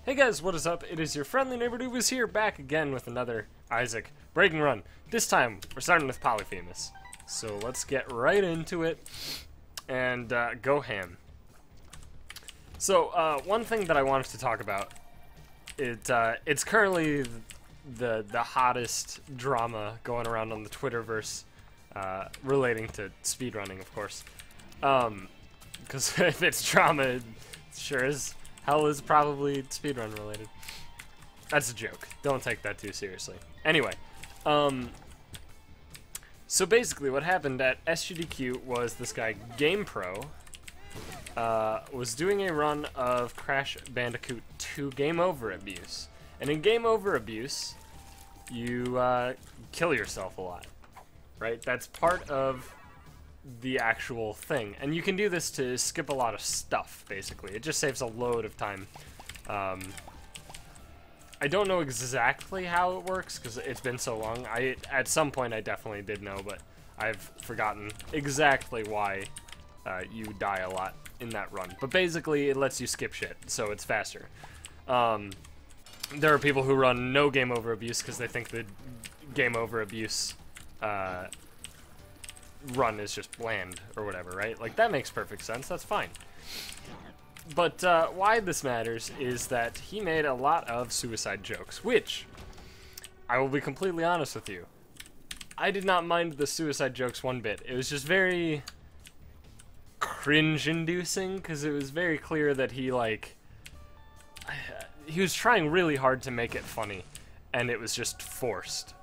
Hey guys, what is up? It is your friendly neighbor Dubas here, back again with another Isaac break and run. This time, we're starting with Polyphemus. So let's get right into it and go ham. So one thing that I wanted to talk about, it's currently the hottest drama going around on the Twitterverse relating to speedrunning, of course. Because if it's drama, it sure is. Hell is probably speedrun related. That's a joke. Don't take that too seriously. Anyway, so basically what happened at SGDQ was this guy, GamePro, was doing a run of Crash Bandicoot 2 Game Over Abuse. And in Game Over Abuse, you kill yourself a lot, right? That's part of the actual thing, and you can do this to skip a lot of stuff. Basically, it just saves a load of time. I don't know exactly how it works because it's been so long. At some point I definitely did know, but I've forgotten exactly why you die a lot in that run. But basically it lets you skip shit, so it's faster. There are people who run no Game Over Abuse because they think the Game Over Abuse run is just bland or whatever, right? Like, that makes perfect sense. That's fine. But why this matters is that he made a lot of suicide jokes, which, I will be completely honest with you, I did not mind the suicide jokes one bit. It was just very cringe-inducing, because it was very clear that he, like, he was trying really hard to make it funny, and it was just forced.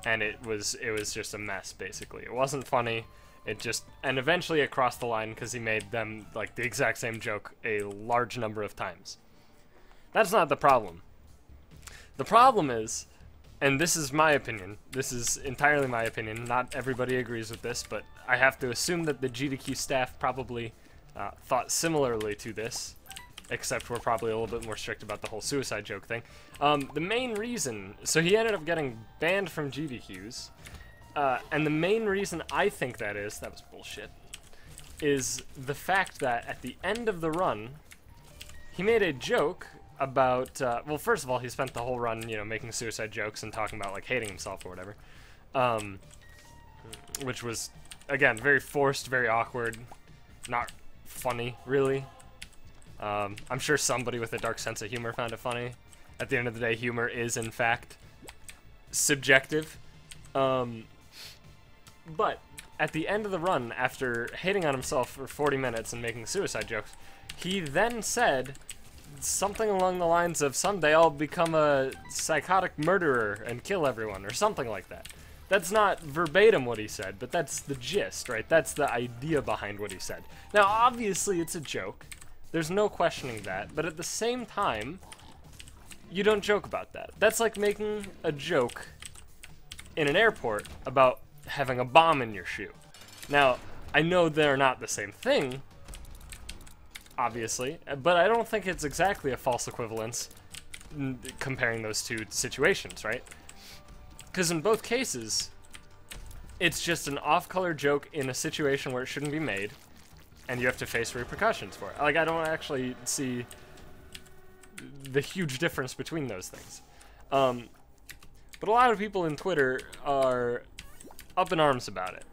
And it was just a mess, basically. It wasn't funny. And eventually it crossed the line because he made them, like, the exact same joke a large number of times. That's not the problem. The problem is, and this is my opinion, this is entirely my opinion, not everybody agrees with this, but I have to assume that the GDQ staff probably thought similarly to this, except we're probably a little bit more strict about the whole suicide joke thing. The main reason, so he ended up getting banned from GDQs, and the main reason I think that was bullshit, is the fact that at the end of the run, he made a joke about, well, first of all, he spent the whole run, you know, making suicide jokes and talking about, like, hating himself or whatever, which was, again, very forced, very awkward, not funny, really. I'm sure somebody with a dark sense of humor found it funny. At the end of the day, humor is, in fact, subjective. But at the end of the run, after hating on himself for 40 minutes and making suicide jokes, he then said something along the lines of, someday I'll become a psychotic murderer and kill everyone, or something like that. That's not verbatim what he said, but that's the gist, right? That's the idea behind what he said. Now, obviously, it's a joke. There's no questioning that, but at the same time, you don't joke about that. That's like making a joke in an airport about having a bomb in your shoe. Now, I know they're not the same thing, obviously, but I don't think it's exactly a false equivalence comparing those two situations, right? Because in both cases, it's just an off-color joke in a situation where it shouldn't be made, and you have to face repercussions for it. Like, I don't actually see the huge difference between those things. But a lot of people in Twitter are up in arms about it,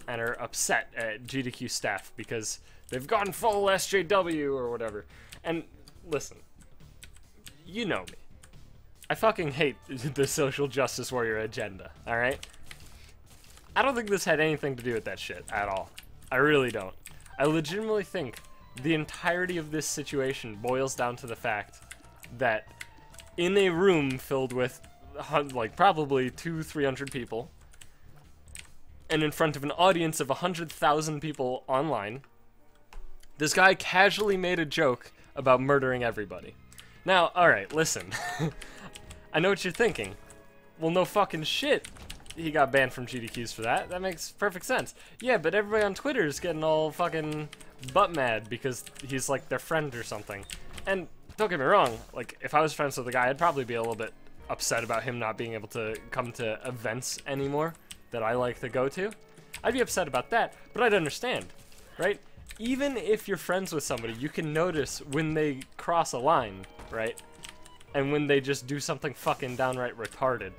and are upset at GDQ staff because they've gone full SJW or whatever. And listen, you know me. I fucking hate the social justice warrior agenda, alright? I don't think this had anything to do with that shit at all. I really don't. I legitimately think the entirety of this situation boils down to the fact that in a room filled with, like, probably 200-300 people, and in front of an audience of 100,000 people online, this guy casually made a joke about murdering everybody. Now, alright, listen. I know what you're thinking. Well, no fucking shit. He got banned from GDQs for that. That makes perfect sense. Yeah, but everybody on Twitter is getting all fucking butt mad because he's like their friend or something. And don't get me wrong, like, if I was friends with the guy, I'd probably be a little bit upset about him not being able to come to events anymore that I like to go to. I'd be upset about that, but I'd understand, right? Even if you're friends with somebody, you can notice when they cross a line, right? and when they just do something fucking downright retarded.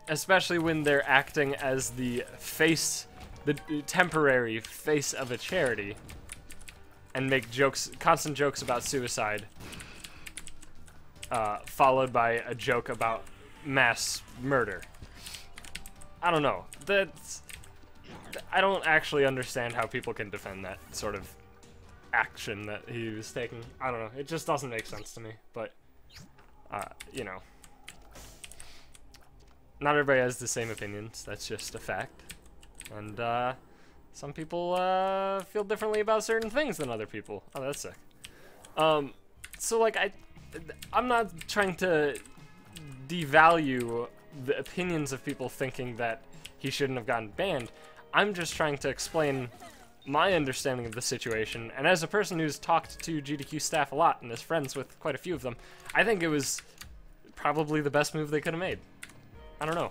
Especially when they're acting as the face, the temporary face of a charity, and make jokes, constant jokes about suicide, followed by a joke about mass murder. I don't know. I don't actually understand how people can defend that sort of action that he was taking. I don't know. It just doesn't make sense to me. But, you know. Not everybody has the same opinions. That's just a fact. And, some people, feel differently about certain things than other people. Oh, that's sick. So, like, I'm not trying to devalue the opinions of people thinking that he shouldn't have gotten banned. I'm just trying to explain my understanding of the situation, and as a person who's talked to GDQ staff a lot and is friends with quite a few of them, I think it was probably the best move they could have made. I don't know.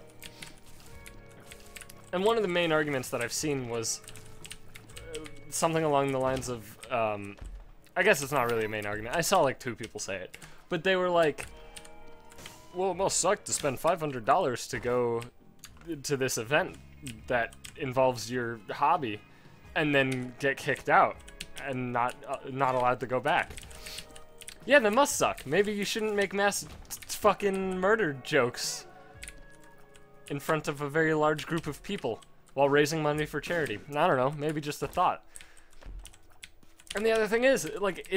And one of the main arguments that I've seen was something along the lines of, I guess it's not really a main argument. I saw like 2 people say it, but they were like, well, it must suck to spend $500 to go to this event that involves your hobby and then get kicked out and not allowed to go back. Yeah, that must suck. Maybe you shouldn't make mass fucking murder jokes in front of a very large group of people while raising money for charity. I don't know, maybe just a thought. And the other thing is, like,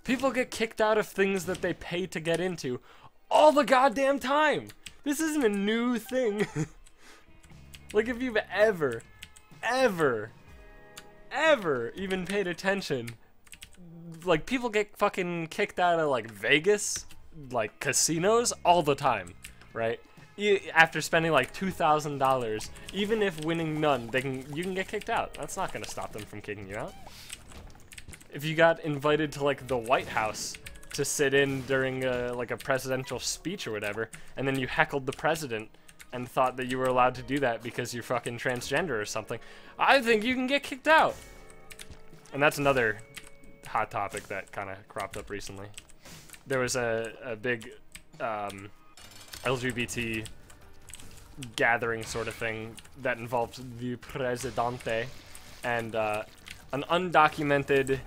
people get kicked out of things that they pay to get into all the goddamn time. This isn't a new thing. Like, if you've ever even paid attention, like, people get fucking kicked out of, like, Vegas, like, casinos all the time, right? After spending, like, $2,000, even if winning none, you can get kicked out. That's not gonna stop them from kicking you out. If you got invited to, like, the White House to sit in during, like, a presidential speech or whatever, and then you heckled the president and thought that you were allowed to do that because you're fucking transgender or something, I think you can get kicked out. And that's another hot topic that kind of cropped up recently. There was a big LGBT gathering sort of thing that involved the Presidente and an undocumented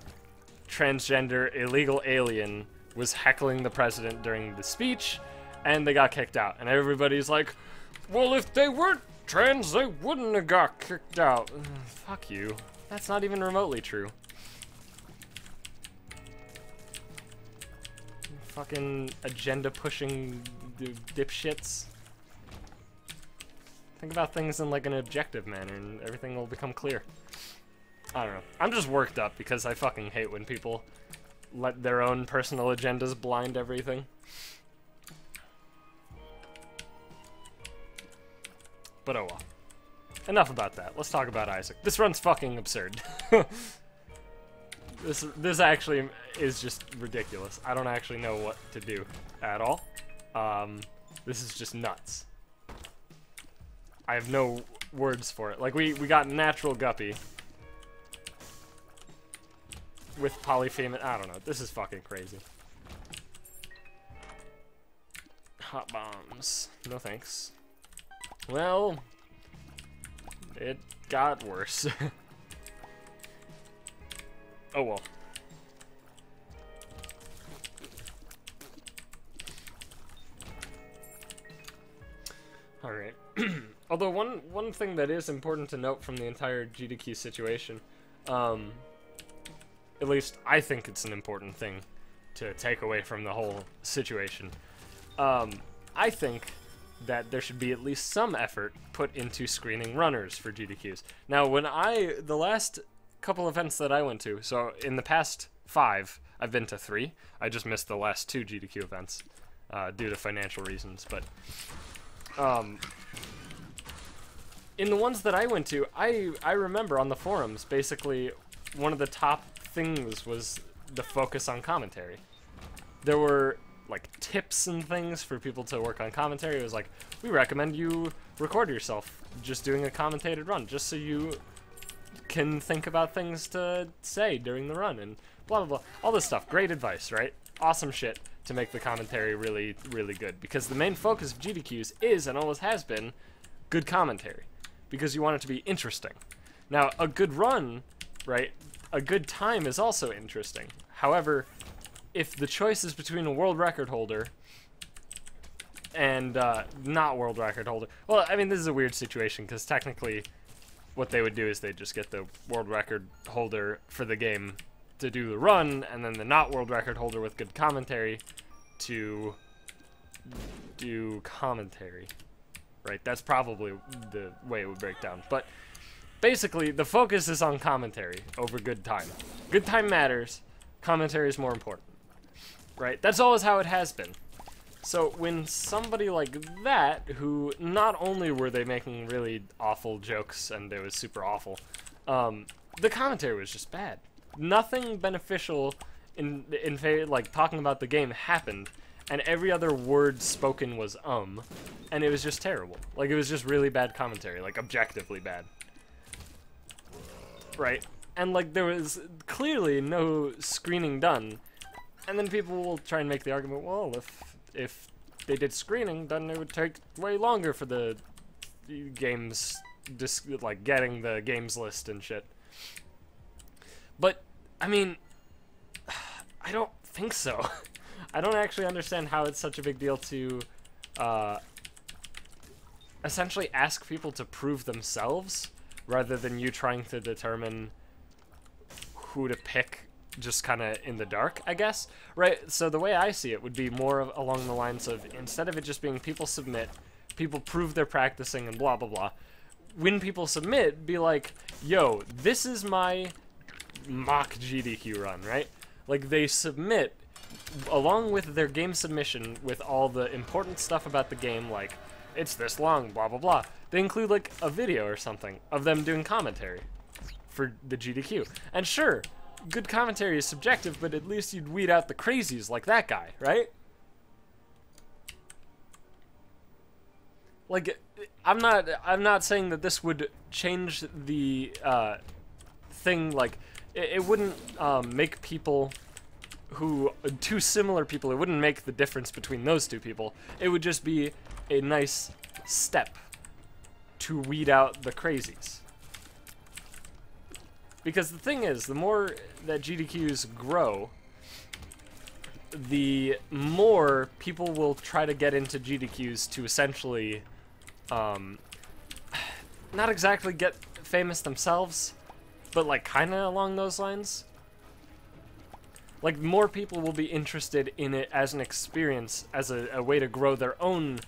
transgender illegal alien was heckling the president during the speech, and they got kicked out. And everybody's like, well, if they weren't trans, they wouldn't have got kicked out. Fuck you. That's not even remotely true. Fucking agenda-pushing dipshits. Think about things in, like, an objective manner, and everything will become clear. I don't know. I'm just worked up because I fucking hate when people let their own personal agendas blind everything. But oh well. Enough about that. Let's talk about Isaac. This run's fucking absurd. This actually is just ridiculous. I don't actually know what to do at all. This is just nuts. I have no words for it. Like, we got natural guppy with polyphemus. I don't know. This is fucking crazy. Hot bombs. No thanks. Well, it got worse. Oh well. Alright. Although one thing that is important to note from the entire GDQ situation, at least I think it's an important thing to take away from the whole situation. I think that there should be at least some effort put into screening runners for GDQs. Now, the last couple events that I went to, so in the past 5, I've been to 3. I just missed the last 2 GDQ events due to financial reasons, but in the ones that I went to, I remember on the forums, basically, one of the top things was the focus on commentary. There were, like, tips and things for people to work on commentary. It was like, we recommend you record yourself just doing a commentated run, just so you can think about things to say during the run, and blah, blah, blah. All this stuff. Great advice, right? awesome shit to make the commentary really, really good. Because the main focus of GDQs is, and always has been, good commentary. Because you want it to be interesting. Now, a good run, right, a good time is also interesting. However, if the choice is between a world record holder and not world record holder, well, I mean, this is a weird situation, because technically what they would do is they'd just get the world record holder for the game to do the run, and then the not world record holder with good commentary to do commentary. Right, that's probably the way it would break down. But basically, the focus is on commentary over good time. Good time matters, commentary is more important. Right, that's always how it has been. So when somebody like that, who not only were they making really awful jokes and it was super awful, the commentary was just bad. Nothing beneficial in like talking about the game happened, and every other word spoken was and it was just terrible. Like, it was just really bad commentary, like objectively bad. Right? And like, there was clearly no screening done, and then people will try and make the argument, well, if they did screening, then it would take way longer for the games, like getting the games list and shit. But, I mean, I don't think so. I don't actually understand how it's such a big deal to essentially ask people to prove themselves rather than you trying to determine who to pick just kind of in the dark, I guess. Right? So the way I see it would be more along the lines of, instead of it just being people submit, people prove they're practicing and blah, blah, blah. When people submit, be like, yo, this is my mock GDQ run, right? Like, they submit along with their game submission with all the important stuff about the game, like, it's this long, blah, blah, blah. They include, like, a video or something of them doing commentary for the GDQ. And sure, good commentary is subjective, but at least you'd weed out the crazies like that guy, right? Like, I'm not saying that this would change the thing, like, it wouldn't make people who, two similar people, it wouldn't make the difference between those two people. It would just be a nice step to weed out the crazies. Because the thing is, the more that GDQs grow, the more people will try to get into GDQs to essentially, not exactly get famous themselves, but like kinda along those lines. Like, more people will be interested in it as an experience, as a way to grow their own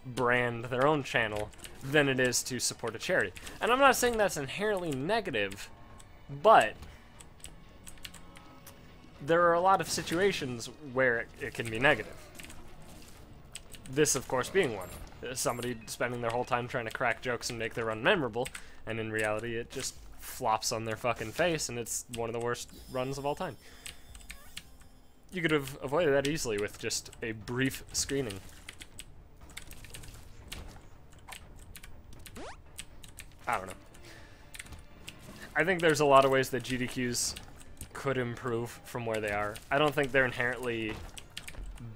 brand, their own channel, than it is to support a charity. And I'm not saying that's inherently negative, but there are a lot of situations where it can be negative. This, of course, being one. Somebody spending their whole time trying to crack jokes and make their run memorable, and in reality it just flops on their fucking face, and it's one of the worst runs of all time. You could have avoided that easily with just a brief screening. I don't know. I think there's a lot of ways that GDQs could improve from where they are. I don't think they're inherently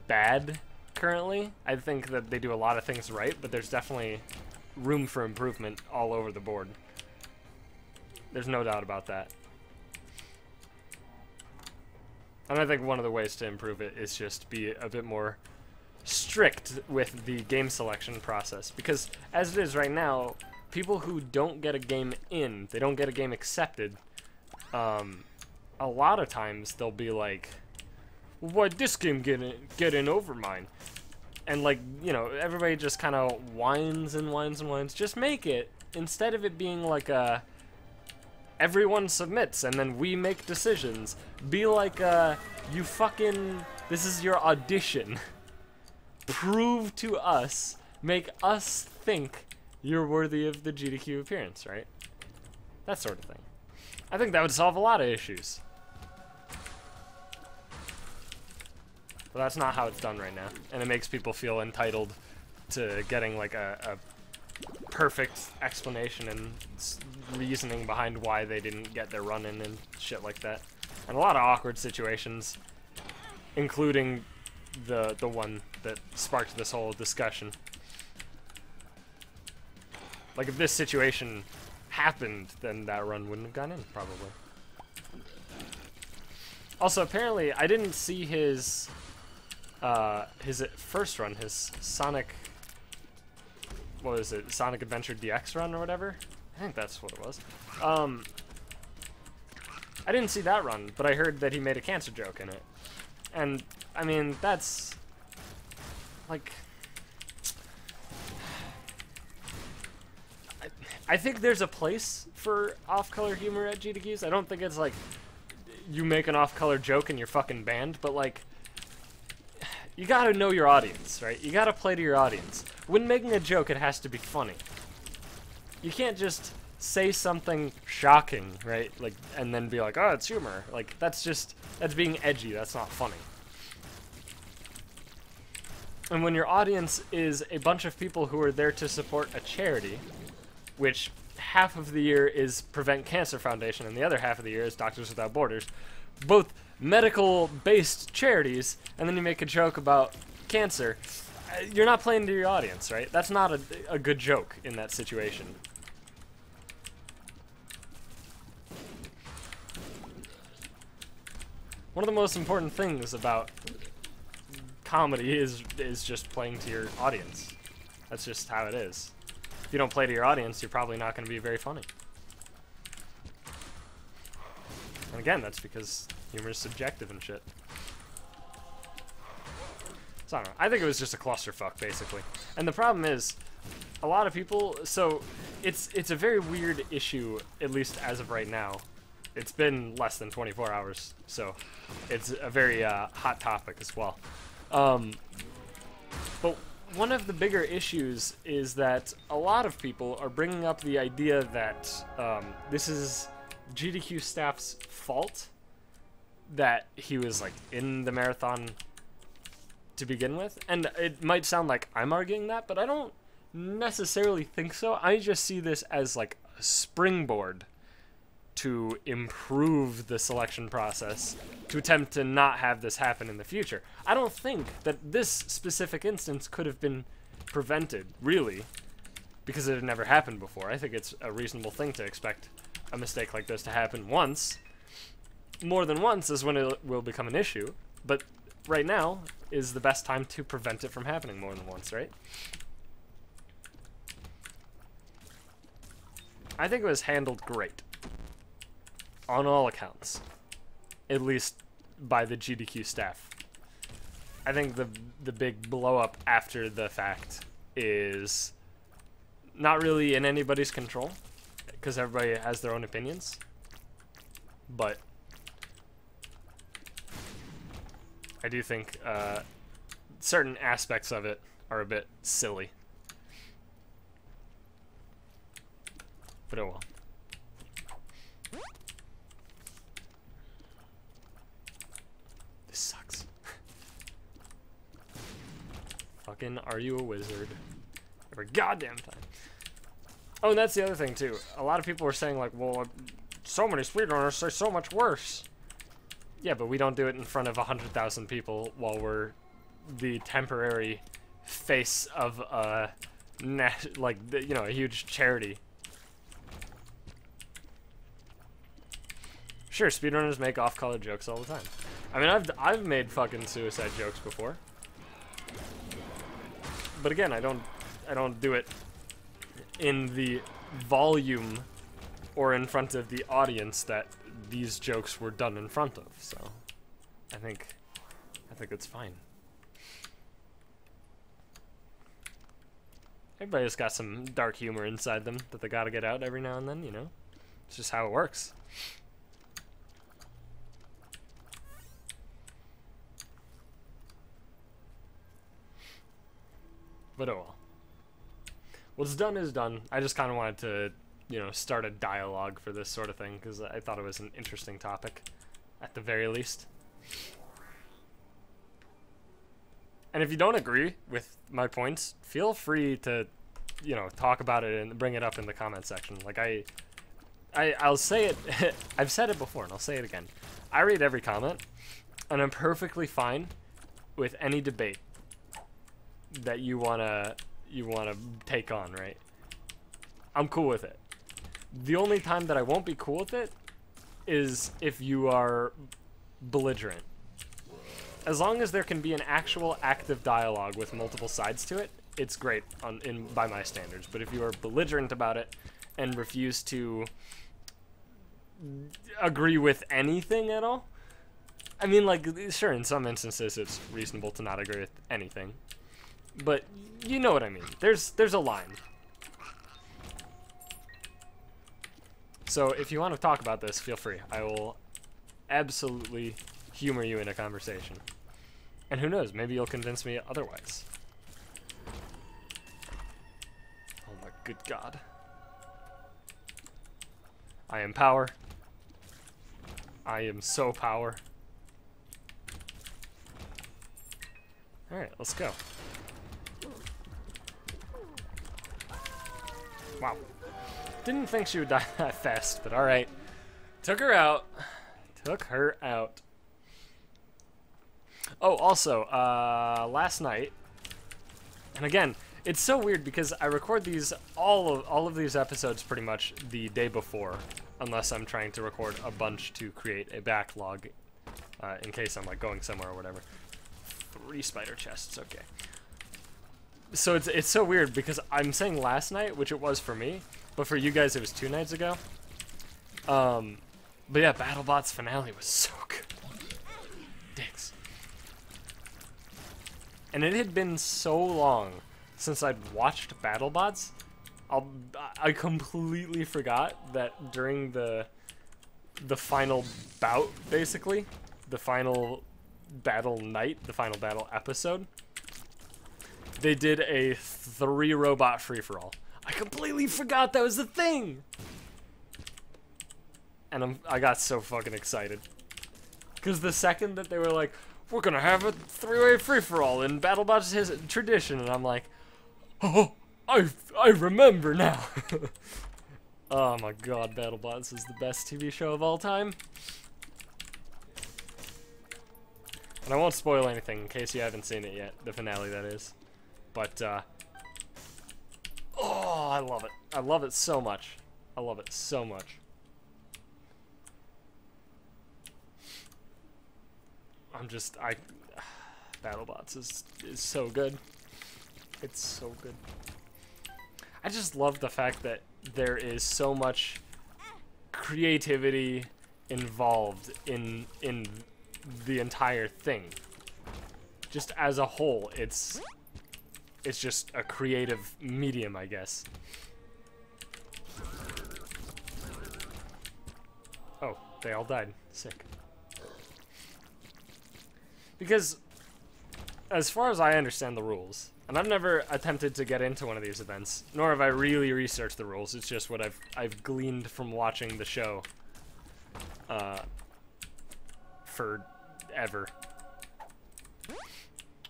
bad currently. I think that they do a lot of things right, but there's definitely room for improvement all over the board. There's no doubt about that. And I think one of the ways to improve it is just be a bit more strict with the game selection process. Because as it is right now, people who don't get a game in, they don't get a game accepted, a lot of times they'll be like, why'd this game get in over mine? And like, you know, everybody just kind of whines and whines and whines. Just make it, instead of it being like a, everyone submits and then we make decisions, be like, you fucking, this is your audition. Prove to us, make us think you're worthy of the GDQ appearance, right? That sort of thing. I think that would solve a lot of issues. But that's not how it's done right now, and it makes people feel entitled to getting like a perfect explanation and reasoning behind why they didn't get their run in and shit like that. And a lot of awkward situations. including the one that sparked this whole discussion. Like, if this situation happened, then that run wouldn't have gone in, probably. Also, apparently, I didn't see his first run, his Sonic, what was it, Sonic Adventure DX run or whatever? I think that's what it was. I didn't see that run, but I heard that he made a cancer joke in it. And, I mean, that's, like, I think there's a place for off-color humor at GDQs. I don't think it's like, you make an off-color joke and you're fucking banned, but like, you gotta know your audience, right? You gotta play to your audience. When making a joke, it has to be funny. You can't just say something shocking, right? Like, and then be like, oh, it's humor. Like, that's being edgy. That's not funny. And when your audience is a bunch of people who are there to support a charity, which half of the year is Prevent Cancer Foundation and the other half of the year is Doctors Without Borders, both medical-based charities, and then you make a joke about cancer, you're not playing to your audience, right? That's not a good joke in that situation. One of the most important things about comedy is just playing to your audience. That's just how it is. If you don't play to your audience, you're probably not going to be very funny. And again, that's because humor is subjective and shit. So I don't know. I think it was just a clusterfuck, basically. And the problem is, a lot of people, so it's a very weird issue, at least as of right now. It's been less than 24 hours, so it's a very hot topic as well. But one of the bigger issues is that a lot of people are bringing up the idea that this is GDQ staff's fault, that he was like in the marathon to begin with. And it might sound like I'm arguing that, but I don't necessarily think so. I just see this as like a springboard to improve the selection process, to attempt to not have this happen in the future. I don't think that this specific instance could have been prevented, really, because it had never happened before. I think it's a reasonable thing to expect a mistake like this to happen once. More than once is when it will become an issue, but right now is the best time to prevent it from happening more than once, right? I think it was handled great. On all accounts, at least by the GDQ staff. I think the big blow up after the fact is not really in anybody's control, because everybody has their own opinions, but I do think certain aspects of it are a bit silly. But oh well. This sucks. Fucking are you a wizard? Every goddamn time. Oh, and that's the other thing too. A lot of people were saying like, well, so many speedrunners say so much worse. Yeah, but we don't do it in front of 100,000 people while we're the temporary face of a a huge charity. Sure, speedrunners make off-color jokes all the time. I mean, I've made fucking suicide jokes before, but again, I don't do it in the volume or in front of the audience that these jokes were done in front of. So, I think it's fine. Everybody's got some dark humor inside them that they gotta get out every now and then, you know? It's just how it works. But oh well. What's done is done. I just kind of wanted to, start a dialogue for this sort of thing, because I thought it was an interesting topic, at the very least. And if you don't agree with my points, feel free to, talk about it and bring it up in the comment section. Like, I'll say it, I've said it before, and I'll say it again. I read every comment, And I'm perfectly fine with any debate that you wanna take on, right? I'm cool with it. The only time that I won't be cool with it is if you are belligerent. As long as there can be an actual active dialogue with multiple sides to it, it's great by my standards. But if you are belligerent about it and refuse to agree with anything at all, I mean, like, sure, in some instances it's reasonable to not agree with anything, but you know what I mean. There's a line. So if you want to talk about this, feel free. I will absolutely humor you in a conversation. And who knows, maybe you'll convince me otherwise. Oh my good God. I am power. I am so power. Alright, let's go. Wow. Didn't think she would die that fast, but alright. Took her out. Took her out. Oh, also, last night, and again, it's so weird because I record these, all of these episodes pretty much the day before, unless I'm trying to record a bunch to create a backlog, in case I'm like going somewhere or whatever. 3 spider chests, okay. So it's so weird because I'm saying last night, which it was for me, but for you guys it was 2 nights ago. But yeah, BattleBots finale was so good. Dicks. And it had been so long since I'd watched BattleBots, I completely forgot that during the final bout, basically, the final battle night, the final battle episode, they did a 3 robot free-for-all. I completely forgot that was the thing! And I got so fucking excited. Because the second that they were like, we're gonna have a 3-way free-for-all in BattleBots tradition, and I'm like, oh, I remember now. Oh my God, BattleBots is the best TV show of all time. And I won't spoil anything in case you haven't seen it yet, the finale that is. But, oh, I love it. I love it so much. I love it so much. BattleBots is so good. It's so good. I just love the fact that there is so much creativity involved in the entire thing. Just as a whole, it's just a creative medium, I guess. Oh, they all died. Sick. Because, as far as I understand the rules, and I've never attempted to get into one of these events, nor have I really researched the rules, it's just what I've gleaned from watching the show, forever.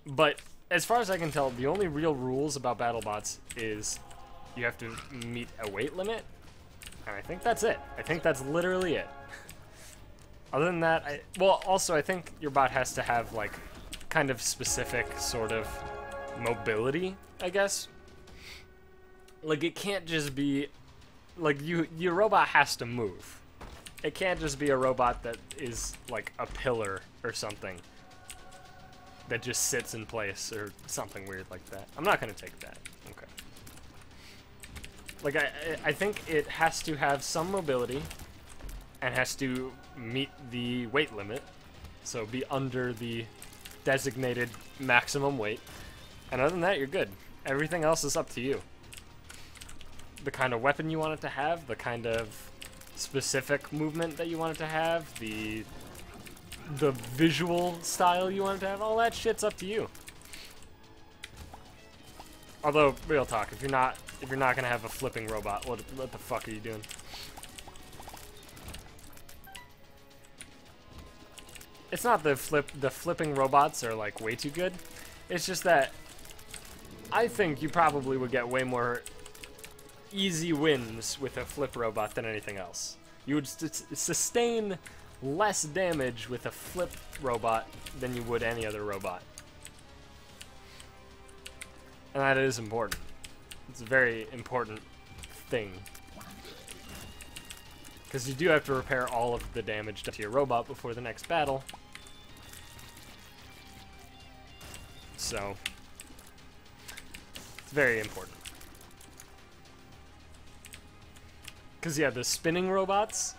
But, as far as I can tell, the only real rules about BattleBots is you have to meet a weight limit, and I think that's it. I think that's literally it. Other than that, well, also I think your bot has to have, like, kind of specific sort of mobility, I guess. Like, it can't just be, like, your robot has to move. It can't just be a robot that is, like, a pillar or something that just sits in place or something weird like that. I'm not gonna take that. Okay. Like, I think it has to have some mobility and has to meet the weight limit, so be under the designated maximum weight. And other than that, you're good. Everything else is up to you. The kind of weapon you want it to have, the kind of specific movement that you want it to have, the visual style you want it to have, all that shit's up to you. Although, real talk, if you're not gonna have a flipping robot, what the fuck are you doing? It's not the flipping robots are like way too good. It's just that I think you probably would get way more easy wins with a flip robot than anything else. You would sustain less damage with a flip robot than you would any other robot. And that is important. It's a very important thing. Because you do have to repair all of the damage to your robot before the next battle. So, it's very important. Because, yeah, the spinning robots,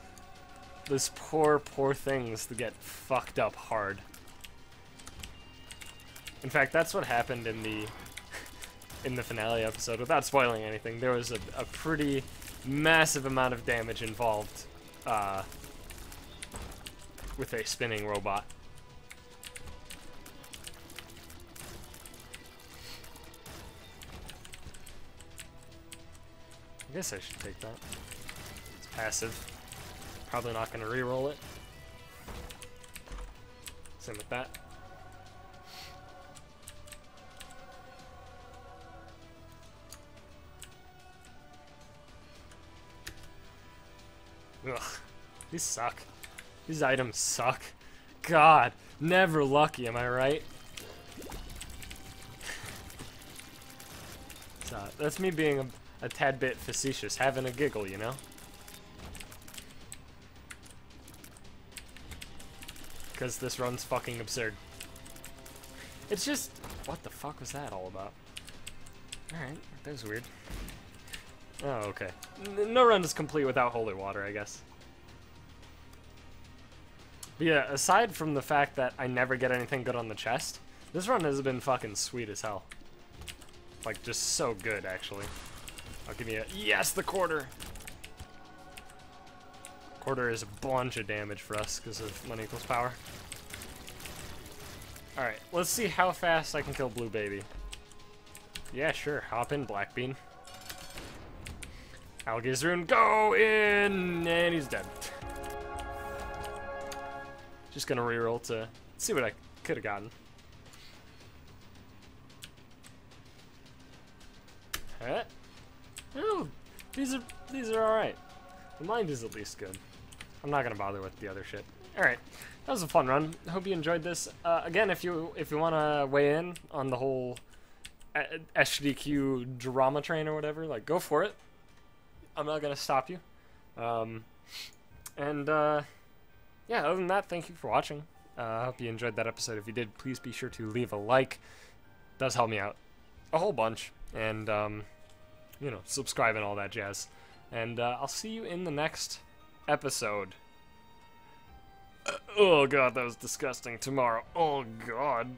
those poor, poor things that get fucked up hard. In fact, that's what happened in the finale episode. Without spoiling anything, there was a pretty massive amount of damage involved with a spinning robot. I guess I should take that. It's passive. Probably not going to re-roll it. Same with that. Ugh. These suck. These items suck. God. Never lucky, am I right? That's me being a tad bit facetious, having a giggle, you know? Because this run's fucking absurd. It's just... What the fuck was that all about? Alright, that was weird. Oh, okay. No run is complete without holy water, I guess. But yeah, aside from the fact that I never get anything good on the chest, this run has been fucking sweet as hell. Like, just so good, actually. I'll give you a... Yes, the quarter! Quarter is a bunch of damage for us because of money equals power. Alright, let's see how fast I can kill Blue Baby. Yeah, sure. Hop in, Black Bean. Algae's Rune, go in! And he's dead. Just gonna reroll to see what I could have gotten. Huh? Oh, these are alright. The mind is at least good. I'm not gonna bother with the other shit. Alright, that was a fun run. Hope you enjoyed this. Again, if you wanna weigh in on the whole SGDQ drama train or whatever, like, go for it. I'm not gonna stop you. Yeah, other than that, thank you for watching. I hope you enjoyed that episode. If you did, please be sure to leave a like. It does help me out a whole bunch. And, you know, subscribe and all that jazz. And I'll see you in the next episode. Oh god, that was disgusting. Tomorrow. Oh god.